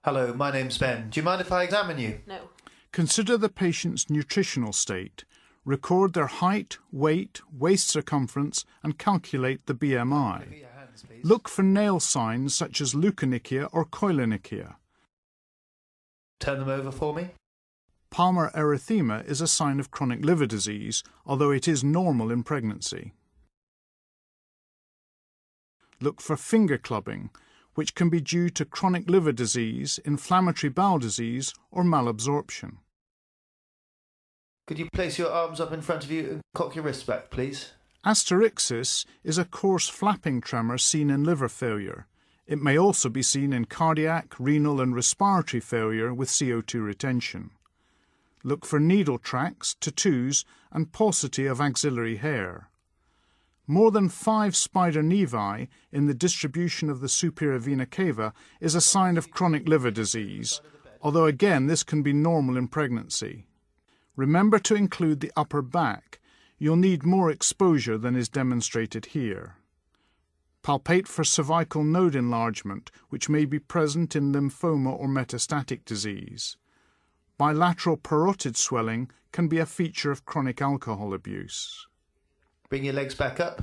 Hello, my name's Ben. Do you mind if I examine you? No. Consider the patient's nutritional state. Record their height, weight, waist circumference and calculate the BMI. Look at your hands, please. Look for nail signs such as leukonychia or koilonychia. Turn them over for me. Palmar erythema is a sign of chronic liver disease, although it is normal in pregnancy. Look for finger clubbing, which can be due to chronic liver disease, inflammatory bowel disease, or malabsorption. Could you place your arms up in front of you and cock your wrists back, please? Asterixis is a coarse flapping tremor seen in liver failure. It may also be seen in cardiac, renal and respiratory failure with CO2 retention. Look for needle tracks, tattoos and paucity of axillary hair. More than 5 spider nevi in the distribution of the superior vena cava is a sign of chronic liver disease, although again this can be normal in pregnancy. Remember to include the upper back. You'll need more exposure than is demonstrated here. Palpate for cervical node enlargement, which may be present in lymphoma or metastatic disease. Bilateral parotid swelling can be a feature of chronic alcohol abuse. Bring your legs back up.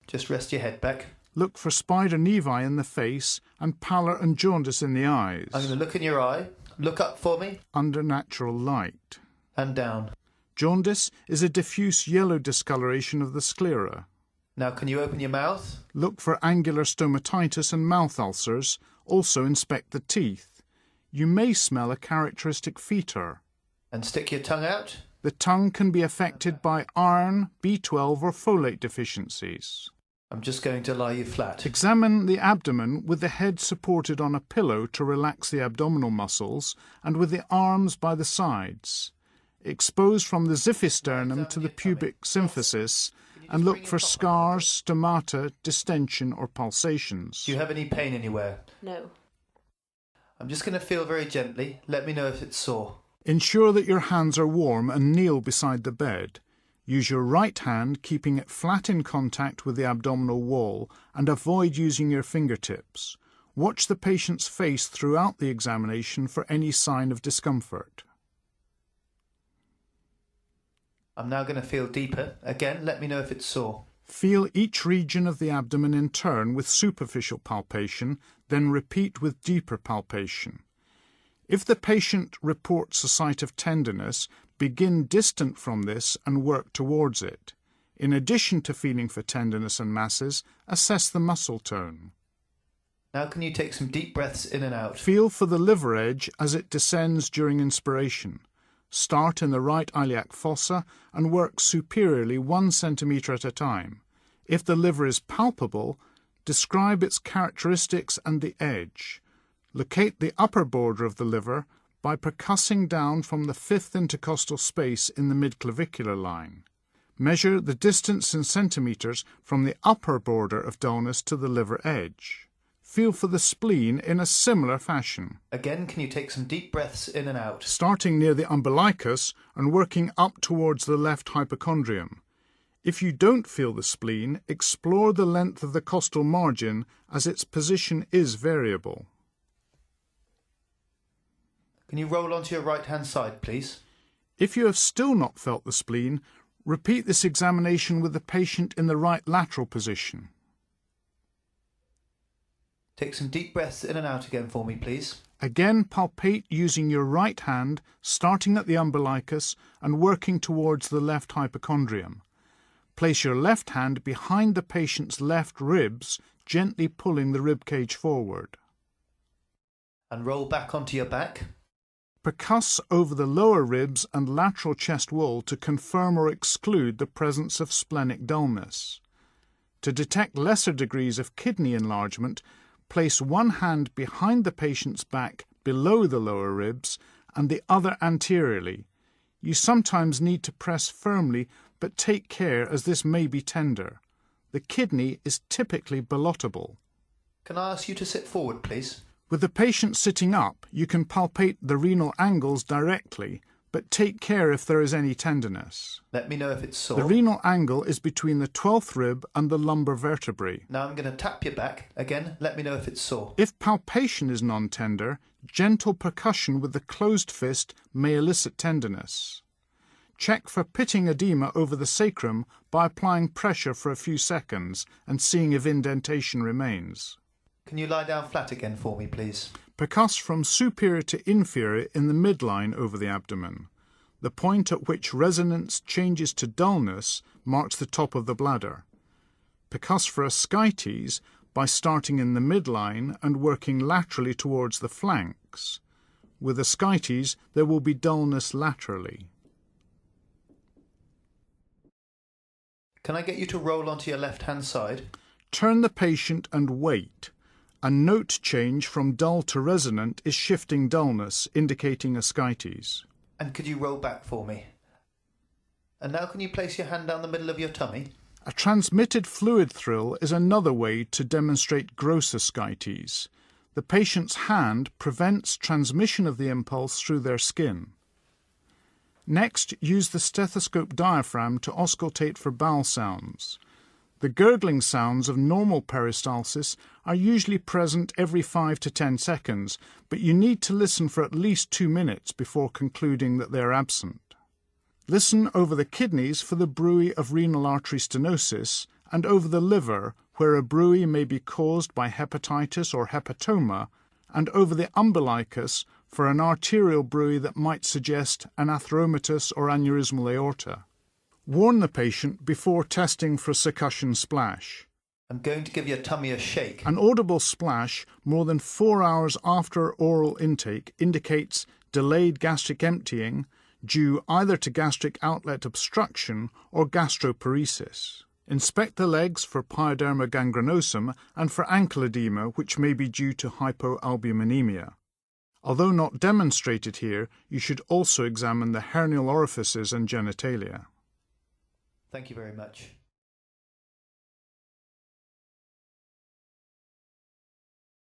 Just rest your head back. Look for spider nevi in the face and pallor and jaundice in the eyes. I'm going to look in your eye. Look up for me. Under natural light. And down. Jaundice is a diffuse yellow discoloration of the sclera. Now can you open your mouth? Look for angular stomatitis and mouth ulcers. Also inspect the teeth. You may smell a characteristic fetor. And stick your tongue out. The tongue can be affected by iron, B12 or folate deficiencies. I'm just going to lie you flat. Examine the abdomen with the head supported on a pillow to relax the abdominal muscles and with the arms by the sides. Expose from the xiphisternum to the pubic symphysis and look for scars, stomata, distension or pulsations. Do you have any pain anywhere? No. I'm just going to feel very gently. Let me know if it's sore. Ensure that your hands are warm and kneel beside the bed. Use your right hand, keeping it flat in contact with the abdominal wall, and avoid using your fingertips. Watch the patient's face throughout the examination for any sign of discomfort. I'm now going to feel deeper. Again, let me know if it's sore. Feel each region of the abdomen in turn with superficial palpation, then repeat with deeper palpation. If the patient reports a site of tenderness, begin distant from this and work towards it. In addition to feeling for tenderness and masses, assess the muscle tone. Now can you take some deep breaths in and out? Feel for the liver edge as it descends during inspiration. Start in the right iliac fossa and work superiorly 1 centimetre at a time. If the liver is palpable, describe its characteristics and the edge. Locate the upper border of the liver by percussing down from the 5th intercostal space in the midclavicular line. Measure the distance in centimetres from the upper border of dullness to the liver edge. Feel for the spleen in a similar fashion. Again, can you take some deep breaths in and out? Starting near the umbilicus and working up towards the left hypochondrium. If you don't feel the spleen, explore the length of the costal margin as its position is variable. Can you roll onto your right-hand side, please? If you have still not felt the spleen, repeat this examination with the patient in the right lateral position. Take some deep breaths in and out again for me, please. Again, palpate using your right hand, starting at the umbilicus and working towards the left hypochondrium. Place your left hand behind the patient's left ribs, gently pulling the rib cage forward. And roll back onto your back. Percuss over the lower ribs and lateral chest wall to confirm or exclude the presence of splenic dullness. To detect lesser degrees of kidney enlargement, place one hand behind the patient's back below the lower ribs and the other anteriorly. You sometimes need to press firmly, but take care as this may be tender. The kidney is typically ballotable. Can I ask you to sit forward, please? With the patient sitting up, you can palpate the renal angles directly, but but take care if there is any tenderness. Let me know if it's sore. The renal angle is between the 12th rib and the lumbar vertebrae. Now I'm going to tap your back. Again, let me know if it's sore. If palpation is non-tender, gentle percussion with the closed fist may elicit tenderness. Check for pitting edema over the sacrum by applying pressure for a few seconds and seeing if indentation remains. Can you lie down flat again for me, please? Percuss from superior to inferior in the midline over the abdomen. The point at which resonance changes to dullness marks the top of the bladder. Percuss for ascites by starting in the midline and working laterally towards the flanks. With ascites, there will be dullness laterally. Can I get you to roll onto your left-hand side? Turn the patient and wait. A note change from dull to resonant is shifting dullness, indicating ascites. And could you roll back for me? And now can you place your hand down the middle of your tummy? A transmitted fluid thrill is another way to demonstrate gross ascites. The patient's hand prevents transmission of the impulse through their skin. Next, use the stethoscope diaphragm to auscultate for bowel sounds. The gurgling sounds of normal peristalsis are usually present every 5 to 10 seconds, but you need to listen for at least 2 minutes before concluding that they are absent. Listen over the kidneys for the bruit of renal artery stenosis and over the liver, where a bruit may be caused by hepatitis or hepatoma, and over the umbilicus for an arterial bruit that might suggest an atheromatous or aneurysmal aorta. Warn the patient before testing for succussion splash. I'm going to give your tummy a shake. An audible splash more than 4 hours after oral intake indicates delayed gastric emptying due either to gastric outlet obstruction or gastroparesis. Inspect the legs for pyoderma gangrenosum and for ankle edema, which may be due to hypoalbuminemia. Although not demonstrated here, you should also examine the hernial orifices and genitalia. Thank you very much.